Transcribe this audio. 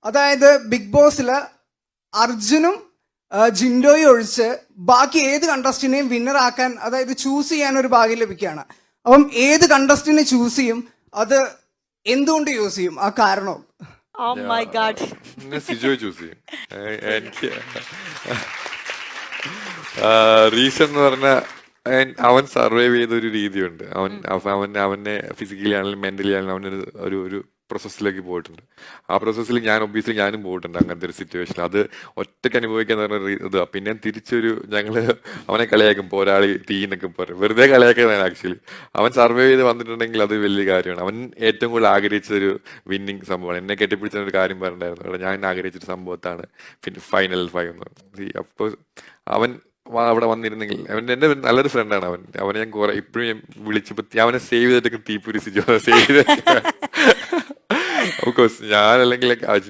അതായത് ബിഗ് ബോസില് അർജുനും ജിൻഡോയും ഒഴിച്ച് ബാക്കി ഏത് കണ്ടസ്റ്റിനെയും വിന്നർ ആക്കാൻ, അതായത് ചൂസ് ചെയ്യാൻ ഒരു ഭാഗ്യം ലഭിക്കുകയാണ്. അപ്പം ഏത് കണ്ടസ്റ്റിനെ ചൂസ് ചെയ്യും, അത് എന്തുകൊണ്ട് യൂസ് ചെയ്യും, ആ കാരണം? Oh my God. Sijoy choose ചെയ്യും. എനിക്ക് റീസൺ എന്ന് പറഞ്ഞാൽ അവൻ സർവൈവ് ചെയ്ത ഒരു രീതിയുണ്ട്. അവനെ ഫിസിക്കലി ആണെങ്കിലും മെന്റലി ആണെങ്കിലും അവനൊരു ഒരു പ്രോസസ്സിലേക്ക് പോയിട്ടുണ്ട്. ആ പ്രോസസ്സിൽ ഒബ്വിയസ്ലി ഞാനും പോയിട്ടുണ്ട് അങ്ങനത്തെ ഒരു സിറ്റുവേഷൻ. അത് ഒറ്റയ്ക്ക് അനുഭവിക്കാന്ന് പറഞ്ഞ ഇതാ. പിന്നെ തിരിച്ചൊരു ഞങ്ങള് അവനെ കളിയാക്കും, പോരാളി തീ എന്നൊക്കെ പറയും. വെറുതെ കളിയാക്കുന്നതാണ് ആക്ച്വലി. അവൻ സർവൈവ് ചെയ്ത് വന്നിട്ടുണ്ടെങ്കിൽ അത് വലിയ കാര്യമാണ്. അവൻ ഏറ്റവും കൂടുതൽ ആഗ്രഹിച്ചൊരു വിന്നിങ് സംഭവമാണ്. എന്നെ കെട്ടിപ്പിടിച്ച ഒരു കാര്യം പറഞ്ഞിട്ടുണ്ടായിരുന്നു, ഞാൻ ആഗ്രഹിച്ചൊരു സംഭവത്താണ് പിന്നെ ഫൈനൽ 5 എന്ന് പറഞ്ഞത്. അപ്പോൾ അവൻ അവിടെ വന്നിരുന്നെങ്കിൽ എന്റെ നല്ലൊരു ഫ്രണ്ടാണ് അവനെ ഞാൻ കുറെ ഇപ്പോഴും ഞാൻ വിളിച്ചപ്പോ അവനെ സേവ് ചെയ്തിട്ടൊക്കെ തീപ്പൊരി സേവ് ചെയ്ത് ഞാൻ അല്ലെങ്കിൽ